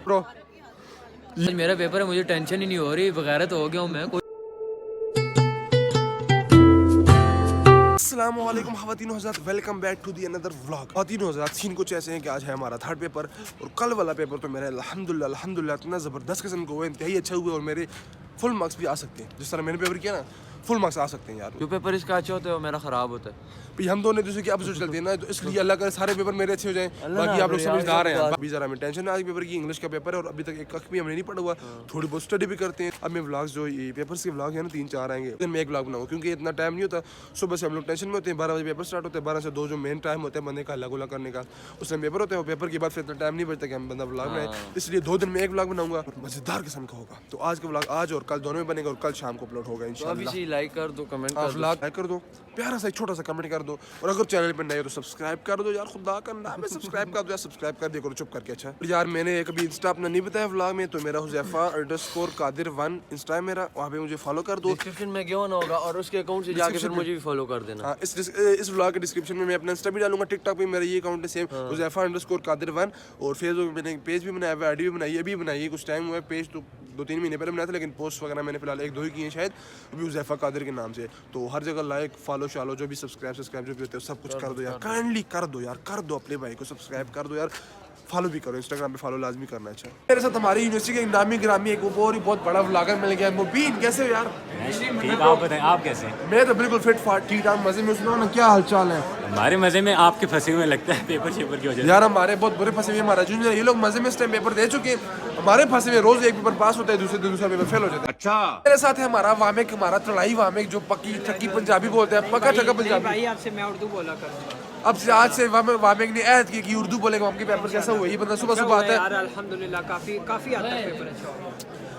Bro मेरा paper है, मुझे टेंशन ही नहीं हो रही, बगैरत हो गया हूँ मैं। अस्सलामु अलैकुम ख़वातीन हज़रात, welcome back to the another vlog. ख़वातीन हज़रात, सीन कुछ ऐसे हैं कि आज है हमारा थर्ड पेपर और कल वाला पेपर तो मेरा अल्हम्दुलिल्लाह इतना ज़बरदस्त किस्म का हुआ, इंतहाई अच्छा हुआ और मेरे फुल मार्क्स भी आ सकते हैं। जिस तरह मैंने पेपर किया ना, फुल मार्क्स आ सकते हैं यार। जो पेपर इसका अच्छा होता है वो मेरा ख़राब होता है। भाई हम दोनों दूसरे की अब जो चलते हैं ना, तो इसलिए अल्लाह करे सारे पेपर मेरे अच्छे हो जाएं। बाकी आप लोग समझदार हैं। अभी ज़रा हमें टेंशन है आज पेपर की, इंग्लिश का पेपर है और अभी तक एक कख भी हमने नहीं पढ़ा हुआ। थोड़ी बहुत स्टडी भी करते हैं। अब मैं व्लॉग्स जो ये पेपर्स के व्लॉग है ना 3-4 आएंगे, दिन में एक व्लॉग बनाऊँ क्योंकि इतना टाइम नहीं होता। सुबह से हम लोग टेंशन में होते हैं, 12 बजे पेपर स्टार्ट होते हैं, 12 से 2 जो मेन टाइम होता है बंदे का अल्लाह करने का, उस टाइम पेपर होता है। पेपर के बाद फिर इतना टाइम नहीं बचता कि हम बंदा व्लॉग बनाए, इसलिए 2 दिन में एक व्लॉग बनाऊंगा और मज़ेदार किस्म का होगा। तो आज का व्लॉग आज और कल दोनों में बनेगा और कल शाम को अपलोड होगा इंशाल्लाह। लाइक कर दो, कमेंट कर दो, लाइक कर दो, प्यारा सा एक छोटा सा कमेंट कर दो और अगर चैनल पे नए हो तो सब्सक्राइब कर दो यार, खुदा का नाम है सब्सक्राइब कर दो यार, सब्सक्राइब कर दिया करो चुप करके। अच्छा यार मैंने कभी इंस्टा अपना नहीं बताया व्लॉग में, तो मेरा हुज़ैफा_कादिर1 इंस्टा है मेरा, वहाँ पे मुझे फॉलो कर दो। डिस्क्रिप्शन में क्यों ना होगा और उसके अकाउंट से जाके फिर मुझे भी फॉलो कर देना। हाँ, इस व्लॉग के डिस्क्रिप्शन में मैं अपना इंस्टा भी डालूंगा, टिकटॉक पे मेरा ये अकाउंट है सेम हुज़ैफा_कादिर1 और फेसबुक मैंने पेज भी बनाया हुआ, आईडी भी बनाई है, अभी बनाई है, कुछ टाइम हुआ है। पेज तो 2-3 महीने पहले बनाया था, लेकिन पोस्ट वगैरह मैंने फिलहाल 1-2 ही किए हैं शायद, अभी हुज़ैफा कादिर के नाम से। तो हर जगह लाइक फॉलो शालो जो भी सब्सक्राइब जो भी होते हैं सब कुछ कर दो यार, काइंडली कर दो यार, कर दो अपने भाई को सब्सक्राइब कर दो यार, फॉलो भी करो, इंस्टाग्राम पे फॉलो लाजमी करना है। अच्छा मेरे साथ हमारी यूनिवर्सिटी के नामी ग्रामी एक और बहुत बड़ा व्लॉगर मिल गया है, मुबीन। कैसे हो यार? ठीक, आप बताएं आप कैसे हैं? मैं तो बिल्कुल फिट फाट ठीक ठाक मजे में। सुनाओ ना क्या हाल चाल है? हमारे मजे में आपके फंसे हुए लगता है पेपर शेपर की वजह से। यार हमारे बहुत बुरे फंसे हुए, हमारा जूनियर ये लोग मजे में इस टाइम पेपर दे चुके हैं, हमारे फंसे हुए रोज एक पेपर पास होता है, दूसरे दिन दूसरा पेपर फेल हो जाता है। अच्छा मेरे साथ है हमारा वामिक, हमारा चढ़ाई वामिक जो पक्की ठक्की पंजाबी बोलते हैं, पक्का ठक्का पंजाबी। भाई आपसे मैं उर्दू बोला करूंगा। अब से आज से वामिक ने ऐड की कि उर्दू बोलेगा। आपके पेपर कैसा हुआ? ये बंदा सुबह सुबह आता है यार अल्हम्दुलिल्लाह काफी आता है पेपर अच्छा हुआ।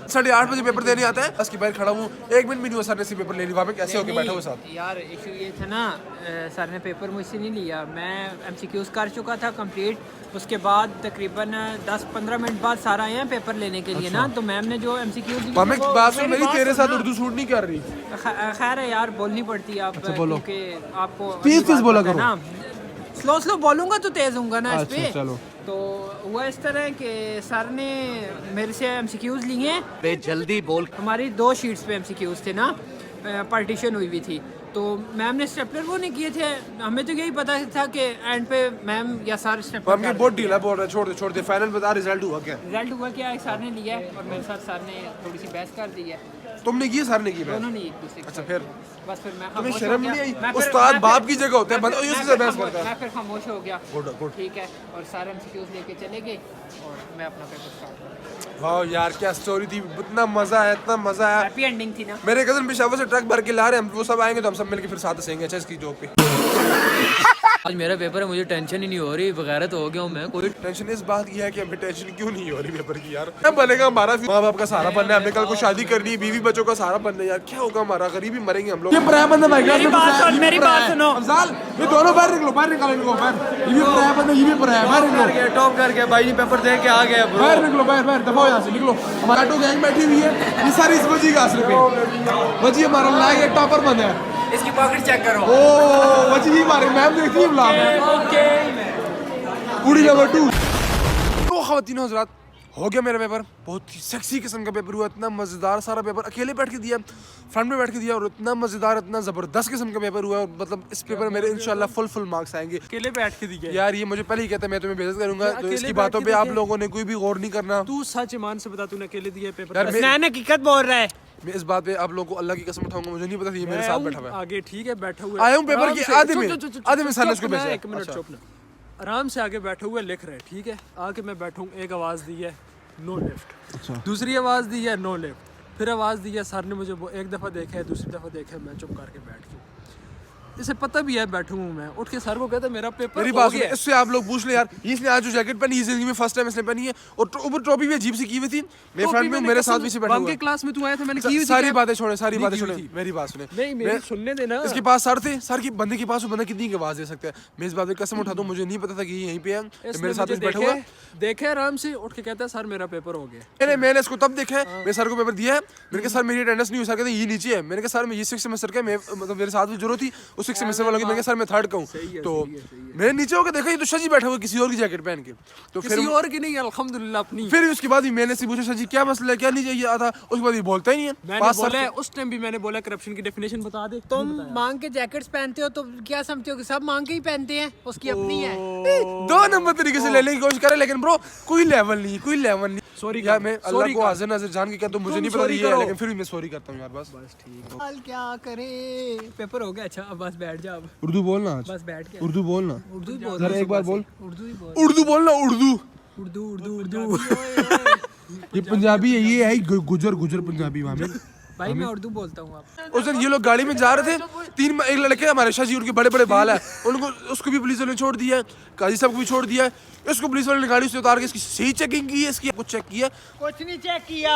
8:30 बजे पेपर देने आता है, उसके बाहर खड़ा हूँ, 1 मिनट भी नहीं हुआ सर ने से पेपर ले ली। वामिक कैसे होके बैठा हुआ साथ? यार इशू ये था ना, सर ने पेपर मुझसे नहीं लिया, मैं MCQs कर चुका था कंप्लीट। उसके बाद तकरीबन 10-15 मिनट बाद सर आए हैं पेपर लेने के लिए ना, तो मैम ने जो MCQs दी वामिक बात सुन मेरी, तेरे साथ उर्दू शूट नहीं कर रही। खैर है यार, बोलनी पड़ती है आप, क्योंकि आपको तेज बोला करो ना, स्लो बोलूंगा तो तेज होऊंगा ना इस पे। चलो तो हुआ इस तरह कि सर ने मेरे से MCQs लिए, जल्दी बोल। हमारी 2 शीट्स पे MCQs थे ना, पार्टीशन हुई हुई थी, तो मैम ने स्टेपलर वो नहीं किए थे। हमें तो यही पता था कि एंड पे मैम या सर स्टेपलर। वामिक बहुत ढीला बोल रहा है, छोड़ दे फाइनल बता, रिजल्ट हुआ क्या? रिजल्ट हुआ क्या, एक सर ने लिया है और मेरे साथ सर ने थोड़ी सी बहस कर दी है। तुमने की सर ने की? दोनों ने एक दूसरे अच्छा फिर बस फिर मैं तुम्हें खामोश शर्म हो नहीं गया। आई? मैं फिर- उस्ताद मैं बाप फिर- की जगह होता है, मैं बंदा फिर- उसी मैं से फिर बहस खामोश- करता है। मैं फिर खामोश हो गया। गुड। ठीक है, और सारे MCQs लेके चले गए और मैं अपना पेपर स्टार्ट कर। वाह यार क्या स्टोरी थी, इतना मजा आया, इतना मजा आया। हैप्पी एंडिंग थी ना। मेरे कजन पेशावर से ट्रक भर के ला रहे हैं, हम वो सब आएंगे तो हम सब मिलके फिर साथ हंसेंगे। अच्छा इसकी जोक पे आज मेरा पेपर है, मुझे टेंशन ही नहीं हो रही, बगैरत हो गया हूँ मैं। कोई टेंशन इस बात की है कि हमें टेंशन क्यों नहीं हो रही पेपर की यार? क्या बनेगा हमारा? माँ बाप का सहारा बनना है, हमें कल को शादी करनी है, बीवी बच्चों का सहारा बनना है यार। क्या होगा हमारा? गरीबी मरेंगे हम लोग। ये पराया बंदा भाई, मेरी बात सुनो। अफजाल ये दोनों बाहर निकलो, बाहर निकालो इनको बाहर। ये भी पराया बंदा, ये भी पराया, बाहर निकलो, टॉप करके भाई ने पेपर दे के आ गया ब्रो। बाहर निकलो, बाहर दफा हो यहाँ से निकलो। हमारा ऑटो गैंग बैठी हुई है, ये सारी इस वजी का असर पे वजी हमारा लायक एक टॉपर बंदा है। इसकी पॉकेट चेक करो। ओ वजी ही मारे, मैम देखती है ब्लॉग कुड़ी नंबर 2। तो ख़वातीन हज़रात, हो गया मेरा पेपर, बहुत ही सेक्सी किस्म का पेपर हुआ, इतना मज़ेदार सारा पेपर अकेले बैठ के दिया, फ्रंट में बैठ के दिया और इतना मज़ेदार इतना ज़बरदस्त किस्म का पेपर हुआ। और मतलब इस पेपर में मेरे इंशाल्लाह फुल मार्क्स आएंगे। अकेले बैठ के दिया यार ये मुझे पहले ही कहता है, मैं तुम्हें बेइज्जत करूंगा, तो इसकी बातों पे आप लोगों ने कोई भी गौर नहीं करना। तू सच ईमान से बता, तूने अकेले दिया पेपर? यार मैं हकीकत बोल रहा है। मैं इस बात पे आप लोगों को अल्लाह की कसम उठाऊंगा, मुझे नहीं पता था ये मेरे साथ बैठा हुआ है। आगे ठीक है, बैठा हुआ आया हूँ पेपर की आधे में साले उसको भेजा। एक मिनट चुप ना, आराम से आगे बैठे हुए लिख रहे, ठीक है? आके मैं बैठूँ, एक आवाज़ दी है नो लेफ्ट, दूसरी आवाज़ दी है नो लेफ्ट, फिर आवाज़ दी है सर ने मुझे एक दफ़ा देखा है, दूसरी दफ़ा देखा है, मैं चुप करके बैठ गया। इसे पता भी है बैठू हूँ मैं, उठ के सर को कहता मेरा पेपर मेरी हो बात गया। इससे आप लोग पूछ ले यार, इसने आज जो जैकेट पहनी है जिंदगी में फर्स्ट टाइम इसने पहनी है और ऊपर टोपी भी अजीब सी की हुई थी। मेरे फ्रेंड में मेरे साथ भी से बैठा हुआ के क्लास में तू आया था, मैंने की हुई थी सारी क्या? बातें छोड़े, सारी नहीं बातें की हुई छोड़े, थी। मेरी बात सुने। नहीं मेरी सुनने देना। इसके पास सर थे, सर की बंदे के पास वो बंदा कितनी की आवाज दे सकता है। मैं इस बात पे कसम उठाता हूँ, मुझे नहीं पता था कि यहीं पे है, मेरे साथ बैठा हुआ है। देखे आराम से उठ के कहता है सर मेरा पेपर हो गया। मैंने इसको तब देखा है, मेरे सर को पेपर दिया है, मैंने कहा सर मेरी अटेंडेंस नहीं हुई, सर कहते ये नीचे है। मैंने कहा सर मैं ये 6 सेमेस्टर का, मैं मतलब मेरे साथ भी जरूरत थी, वो 6 सेमेस्टर वालों की, मैं सर मैं 3rd का हूँ। तो मैंने नीचे होकर देखा ये तो शजी बैठा हुआ किसी और की जैकेट पहन के। तो फिर किसी और की नहीं, अल्हम्दुलिल्लाह अपनी। फिर उसके बाद भी मैंने से पूछा शजी क्या मसला है, क्या नहीं चाहिए आता, उसके बाद ये बोलता ही नहीं है। मैंने बोला उस टाइम भी मैंने बोला करप्शन की डेफिनेशन बता दे। तुम मांग के जैकेट्स पहनते हो तो क्या समझते हो कि सब मांग के ही पहनते हैं, उसकी अपनी है। 2 नंबर तरीके से लेने की कोशिश करे, लेकिन ब्रो कोई लेवल नहीं। सॉरी यार मैं अल्लाह को हाजिर नाज़िर जान के क्या, तो मुझे नहीं पता ये है, लेकिन फिर भी मैं सॉरी करता हूँ यार। बस ठीक। हाल क्या करे, पेपर हो गया। अच्छा अब बस बैठ जा, अब उर्दू बोलना आज, बस बैठ के उर्दू बोलना, उर्दू ही बोल, जरा एक बार बोल, उर्दू ही बोल, उर्दू बोलना, उर्दू। उर्दू ये पंजाबी है, ये है गुजर पंजाबी वहाँ में। भाई मैं उर्दू बोलता हूँ। आप उस दिन ये लोग गाड़ी में जा रहे थे, एक लड़के हमारे शाह जी, उनके बड़े बड़े बाल है, उनको उसको भी पुलिस वाले ने छोड़ दिया है, काजी साहब को भी छोड़ दिया है। इसको पुलिस वाले ने गाड़ी से उतार के इसकी सही चेकिंग की है, इसकी कुछ चेक किया, कुछ नहीं चेक किया।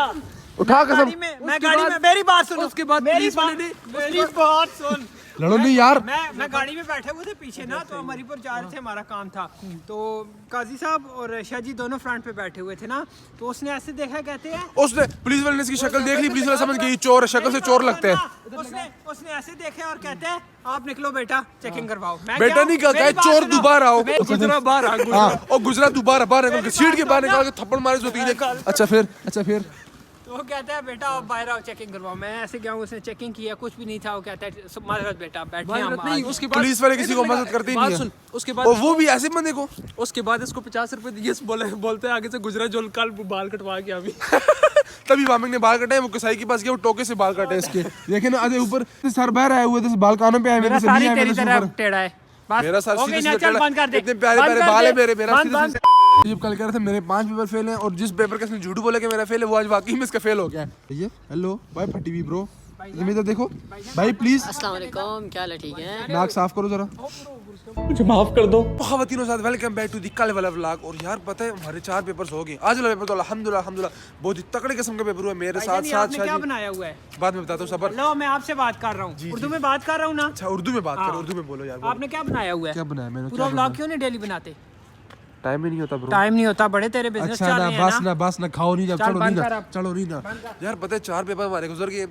उठा कसम। मैं गाड़ी में, मेरी बात सुनो, उसके बाद पुलिस वाले ने मेरी बात सुन। लड़ो नहीं यार। मैं गाड़ी में बैठे हुए थे पीछे ना, तो हम हरिपुर जा रहे थे, हमारा काम था। तो काजी साहब और शाह जी दोनों फ्रंट पे बैठे हुए थे ना, तो उसने ऐसे देखा, कहते हैं, उसने पुलिस वाले ने इसकी शक्ल देख ली, पुलिस वाला समझ गई चोर है, शक्ल से चोर लगते हैं। उसने ऐसे देखे और कहते हैं आप निकलो बेटा, चेकिंग करवाओ। मैं बेटा नहीं कहा, चोर दोबारा आओ, गुजरा बाहर आ, हाँ, और गुजरा दोबारा बाहर निकल के सीट के बाहर निकाल के थप्पड़ मारे 2-3। अच्छा फिर तो वो कहता है बेटा आप बाहर आओ, चेकिंग करवाओ। मैं ऐसे गया हूँ, उसने चेकिंग किया, कुछ भी नहीं था। वो कहता है माजरत बेटा, बैठे नहीं। उसके बाद पुलिस वाले किसी को मदद करते ही नहीं है। सुन, उसके बाद और वो भी ऐसे बंदे को, उसके बाद इसको 50 रुपए दिए, बोलते हैं आगे से गुजरा जो कल बाल कटवा के अभी। तभी वामिक ने बाल कटे, वो कसाई के पास गया, वो टोके से बाल काटे इसके। देखे ना आधे ऊपर सर बाहर आए हुए थे, बाल कानों पे आए, मेरे से नहीं आए, मेरे से ऊपर टेढ़ा है। मेरा सर सीधे टेढ़ा, इतने प्यारे बाल है मेरे, मेरा सीधे। जब कल कह रहे थे मेरे 5 पेपर फेल हैं, और जिस पेपर का इसने झूठ बोला कि मेरा फेल है, वो आज वाकई में इसका फेल हो गया है। ये हेलो भाई फटी हुई ब्रो, इधर देखो भाई प्लीज। अस्सलाम वालेकुम, क्या हाल है? ठीक है, नाक साफ करो जरा, मुझे माफ कर दो। खवातीनों साथ वेलकम बैक टू दी कल वाला व्लॉग। और यार पता है हमारे 4 पेपर्स हो गए। आज वाला पेपर तो अल्हम्दुलिल्लाह बहुत ही तकड़े किस्म का पेपर हुआ मेरे साथ। क्या बनाया हुआ है बाद में बताता हूँ, सबर। लो मैं आपसे बात कर रहा हूँ, उर्दू में बात कर रहा हूँ ना। अच्छा उर्दू में बात करो, उर्दू में बोलो यार। आपने क्या बनाया हुआ है? क्या बनाया मैंने? पूरा व्लॉग क्यों नहीं डेली बनाते? टाइम ही नहीं होता ब्रो। टाइम नहीं होता, बड़े तेरे बिजनेस चल रहे हैं ना। बस ना खाओ नहीं, जब चलो नहीं ना। बंद यार पता है 4 पेपर हमारे गुजर गए,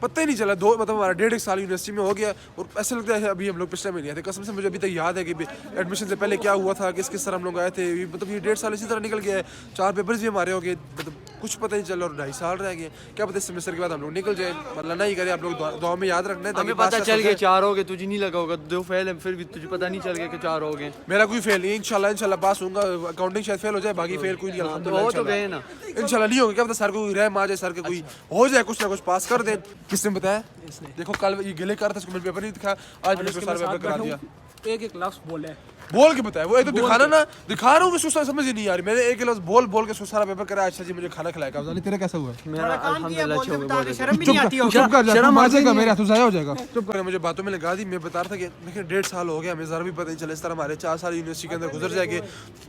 पता ही नहीं चला। 2 मतलब हमारा 1.5 साल यूनिवर्सिटी में हो गया, और ऐसा लगता है अभी हम लोग पिछले महीने आए थे। कसम से मुझे अभी तक याद है कि एडमिशन से पहले क्या हुआ था, किस तरह हम लोग आए थे। मतलब ये 1.5 साल इसी तरह निकल गया है। 4 पेपर्स भी हमारे हो गए, मतलब कुछ पता नहीं चला, और 2.5 साल रह गए। क्या पता इस सेमेस्टर के बाद हम लोग निकल जाए, मतलब नहीं करे। आप लोग दुआ में याद रखना है, हमें पता चल गया 4 हो गए, तुझे नहीं लगा होगा 2 फेल है, फिर भी तुझे पता नहीं चल गया कि 4 हो गए। मेरा कोई फेल नहीं, इंशाल्लाह पास होऊंगा। अकाउंटिंग शायद फेल हो जाए, बाकी फेल कोई नहीं, अल्हम्दुलिल्लाह। हो तो गए ना, इंशाल्लाह नहीं होगा। क्या पता सर को कोई रहम आ जाए, सर के कोई हो जाए, कुछ ना कुछ पास कर दे। किसने बताया? देखो कल ये गिले कर था, उसको मैंने पेपर नहीं दिखाया, आज मैंने उसको सारा पेपर करा दिया। एक लफ्ज बोले, बोल के बताया, वो एक तो दिखाना ना, दिखा रहा हूँ, उसको समझ ही नहीं आ रही। मैंने एक लफ्ज बोल के उसको सारा पेपर करा। अच्छा जी मुझे खाना खिलाएगा। अफजाली तेरा कैसा हुआ? मेरा अल्हम्दुलिल्लाह अच्छा हुआ। शर्म भी नहीं आती होगी। चुप कर जा, आ जाएगा मेरे हाथों से हो जाएगा। चुप कर, मुझे बातों में लगा दी। मैं बता रहा था कि देखिए 1.5 साल हो गया, हमें जरा भी पता नहीं चला। इस तरह हमारे 4 साल यूनिवर्सिटी के अंदर गुजर जाएंगे,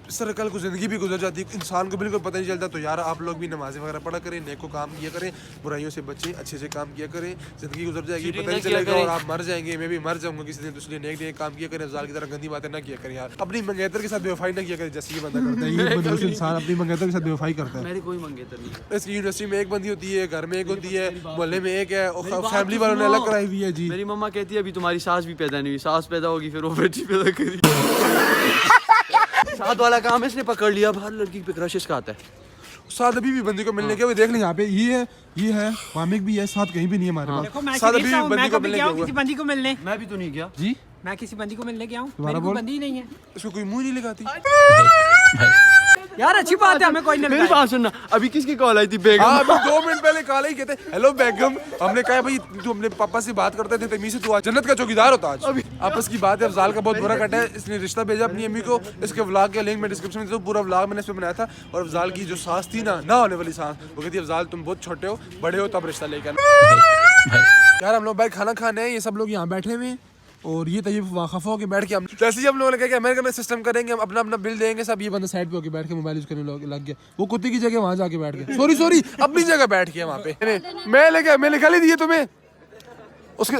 इस तरह कल को जिंदगी भी गुजर जाती है, इंसान को बिल्कुल पता नहीं चलता। तो यार आप लोग भी नमाज़ें वगैरह पढ़ा करें, नेको काम किया करें, बुराइयों से बचें, अच्छे से काम किया करें। जिंदगी गुजर जाएगी, पता नहीं चलेगा, और आप मर जाएंगे, मैं भी मर जाऊंगा किसी दिन। तो इसलिए नेक काम किया करें, अफजाल की तरह गंदी बातें ना किया करें यार। अपनी मंगेतर के साथ बेवफाई ना किया करें, जैसे ये बंदा करता है। ये मनहूस इंसान अपनी मंगेतर के साथ बेवफाई करता है। मेरी कोई मंगेतर नहीं। इसकी यूनिवर्सिटी में एक बंदी होती है, घर में एक होती है, मोहल्ले में एक है, और फैमिली वालों ने अलग कराई हुई है जी। मेरी मम्मा कहती है अभी तुम्हारी सास भी पैदा नहीं हुई, सास पैदा होगी फिर वो बेटी पैदा करी। साथ वाला काम इसने पकड़ लिया, बाहर लड़की पे क्रश इसका आता है। साथ अभी भी बंदी को मिलने के, वो देख लें यहाँ पे ये है वामिक भी है, साथ कहीं भी नहीं है हमारे पास। देखो मैं साथ अभी भी मैं बंदी को कभी मिलने गया हूँ के किसी बंदी को मिलने? मैं भी तो नहीं गया जी। मैं किसी बंदी को मिलने गया हूँ, दोबारा मेरी कोई बोल। बंदी ही नहीं है इसको कोई मुंह नहीं लगाती यार। अच्छी बात है, हमें कोई नहीं मेरी लगाया। बात सुनना, अभी किसकी कॉल आई थी? बेगम। हाँ अभी 2 मिनट पहले कॉल ही कहते हेलो बेगम। हमने कहा भाई तू अपने पापा से बात करते थे, तमीज़ से तू आज जन्नत का चौकीदार होता आज। आपस की बात है, अफजाल का बहुत बुरा कटा है, इसने रिश्ता भेजा अपनी अम्मी को। इसके व्लॉग का लिंक मैं डिस्क्रिप्शन में, तो पूरा व्लॉग मैंने इस पे बनाया था। और अफजाल की जो सास थी ना होने वाली सास, वो कहती अफजाल तुम बहुत छोटे हो, बड़े हो तब रिश्ता लेकर। यार हम लोग भाई खाना खाने हैं, ये सब लोग यहाँ बैठे हुए हैं, और ये तैयब खफा होकर बैठ के हम जैसे ही हम लोगों ने कहा कि अमेरिका में सिस्टम करेंगे, हम अपना बिल देंगे सब। ये बंदा साइड पे होकर बैठ के मोबाइल यूज करने लग गया। वो कुत्ते की जगह वहाँ जाके बैठ गया, सॉरी अपनी जगह बैठ गया वहाँ पे। मैं लिखा ली दिए तुम्हें उसके,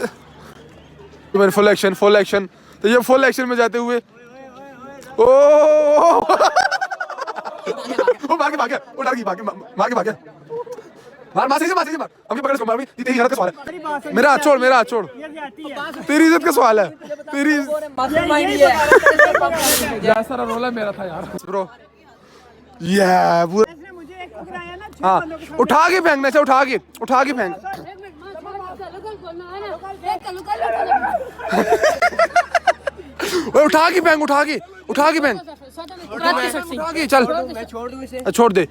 मैंने फुल एक्शन। तो ये फुल एक्शन में जाते हुए ओ वो भागे वो डर गई, भागे मार मासी से मार, हमने पकड़ इसको मार भी। तेरी हरकत का सवाल है। मेरा हाथ छोड़ यार तेरी इज्जत का सवाल है, तेरी सारा रोला मेरा था यार। ब्रो ये पूरा हाँ उठा के फेंकना चाहिए, उठा के फेंक। ओए उठा के फेंक, उठा के फेंक, उठा के चल। छोड़ दे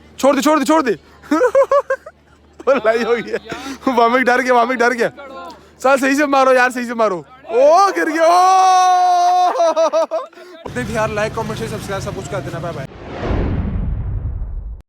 लाई हो गया, वामिक डर गया। चल सही से मारो यार, सही से मारो। ओ गिर गया। यार लाइक कमेंट शेयर सब्सक्राइब सब कुछ कर देना। Bye bye.